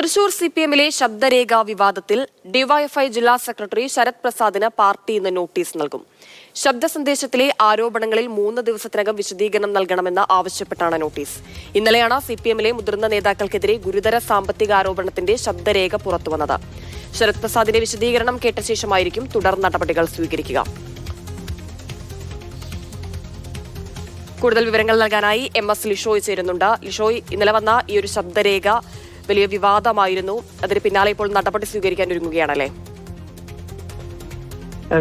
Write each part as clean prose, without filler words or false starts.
തൃശൂർ സിപിഎമ്മിലെ ശബ്ദരേഖ വിവാദത്തിൽ ഡിവൈഎഫ്ഐ ജില്ലാ secretary Sarath പ്രസാദിന് party ഇന്ന് നോട്ടീസ് നൽകും. ശബ്ദ സന്ദേശത്തിലെ ആരോപണങ്ങളിൽ 3 ദിവസത്തിനകം വിശദീകരണം നൽകണമെന്ന് ആവശ്യപ്പെട്ടാണ് നോട്ടീസ്. ഇന്നലെയാണ് സിപിഎമ്മിലെ മുതിർന്ന നേതാക്കൾക്കെതിരെ ഗുരുതര സാമ്പത്തിക ആരോപണത്തിന്റെ ശബ്ദരേഖ പുറത്തുവന്നത്. ശരത് പ്രസാദിന്റെ വിശദീകരണം കേട്ട ശേഷമായിരിക്കും തുടർ നടപടികൾ സ്വീകരിക്കുക. കൂടുതൽ വിവരങ്ങൾ നൽകാനായി MS ലിഷോയ് ചേരുന്നുണ്ട്. ലിഷോയ്, ഇന്നലെ വന്ന ഈ ഒരു ശബ്ദരേഖ വലിയ വിവാദമായിരുന്നു. അതിന് പിന്നാലെ ഇപ്പോൾ നടപടി സ്വീകരിക്കാൻ ഒരുങ്ങുകയാണല്ലേ?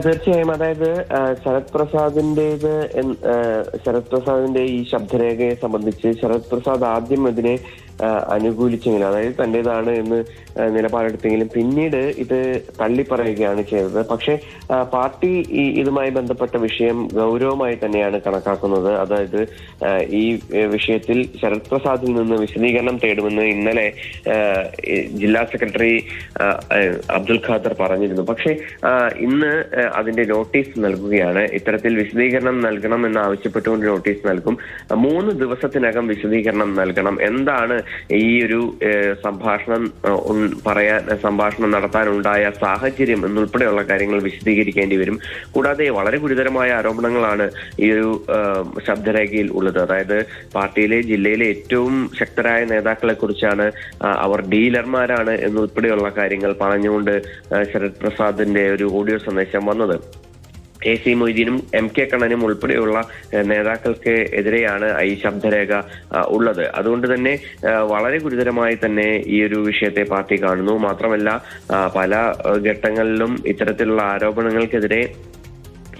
തീർച്ചയായും. അതായത് ശരത് പ്രസാദിന്റെ ഈ ശബ്ദരേഖയെ സംബന്ധിച്ച് ശരത് പ്രസാദ് ആദ്യം ഇതിനെ അനുകൂലിച്ചെങ്കിലും, അതായത് തന്റേതാണ് എന്ന് നിലപാടെടുത്തെങ്കിലും പിന്നീട് ഇത് തള്ളിപ്പറയുകയാണ് ചെയ്തത്. പക്ഷേ പാർട്ടി ഇതുമായി ബന്ധപ്പെട്ട വിഷയം ഗൗരവമായി തന്നെയാണ് കണക്കാക്കുന്നത്. അതായത് ഈ വിഷയത്തിൽ ശരത് പ്രസാദിൽ നിന്ന് വിശദീകരണം തേടുമെന്ന് ഇന്നലെ ജില്ലാ സെക്രട്ടറി അബ്ദുൽ ഖാദർ പറഞ്ഞിരുന്നു. പക്ഷേ ഇന്ന് അതിന്റെ നോട്ടീസ് നൽകുകയാണ്. ഇത്തരത്തിൽ വിശദീകരണം നൽകണം എന്ന് ആവശ്യപ്പെട്ടുകൊണ്ട് നോട്ടീസ് നൽകും. 3 ദിവസത്തിനകം വിശദീകരണം നൽകണം. എന്താണ് ഈ ഒരു സംഭാഷണം നടത്താനുണ്ടായ സാഹചര്യം എന്നുൾപ്പെടെയുള്ള കാര്യങ്ങൾ വിശദീകരിക്കേണ്ടി വരും. കൂടാതെ വളരെ ഗുരുതരമായ ആരോപണങ്ങളാണ് ഈ ഒരു ശബ്ദരേഖയിൽ ഉള്ളത്. അതായത് പാർട്ടിയിലെ ജില്ലയിലെ ഏറ്റവും ശക്തരായ നേതാക്കളെ കുറിച്ചാണ്, അവർ ഡീലർമാരാണ് എന്നുൾപ്പെടെയുള്ള കാര്യങ്ങൾ പറഞ്ഞുകൊണ്ട് ശരത് പ്രസാദിന്റെ ഒരു ഓഡിയോ സന്ദേശം വന്നത്. AC മൊയ്തീനും MK കണ്ണനും ഉൾപ്പെടെയുള്ള നേതാക്കൾക്ക് എതിരെയാണ് ഈ ശബ്ദരേഖ ഉള്ളത്. അതുകൊണ്ട് തന്നെ വളരെ ഗുരുതരമായി തന്നെ ഈ ഒരു വിഷയത്തെ പാർട്ടി കാണുന്നു. മാത്രമല്ല പല ഘട്ടങ്ങളിലും ഇത്തരത്തിലുള്ള ആരോപണങ്ങൾക്കെതിരെ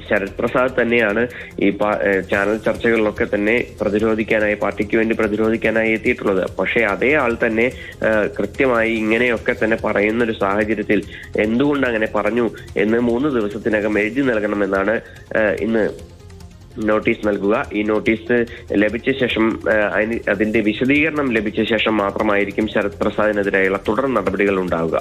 ശരത് പ്രസാദ് തന്നെയാണ് ഈ ചാനൽ ചർച്ചകളിലൊക്കെ തന്നെ പാർട്ടിക്ക് വേണ്ടി പ്രതിരോധിക്കാനായി എത്തിയിട്ടുള്ളത്. പക്ഷേ അതേ ആൾ തന്നെ കൃത്യമായി ഇങ്ങനെയൊക്കെ തന്നെ പറയുന്ന ഒരു സാഹചര്യത്തിൽ എന്തുകൊണ്ട് അങ്ങനെ പറഞ്ഞു എന്ന് 3 ദിവസത്തിനകം എഴുതി നൽകണമെന്നാണ് ഇന്ന് നോട്ടീസ് നൽകുക. ഈ നോട്ടീസ് ലഭിച്ച ശേഷം അതിന്റെ വിശദീകരണം ലഭിച്ച ശേഷം മാത്രമായിരിക്കും ശരത് പ്രസാദിനെതിരെയുള്ള തുടർ നടപടികൾ ഉണ്ടാവുക.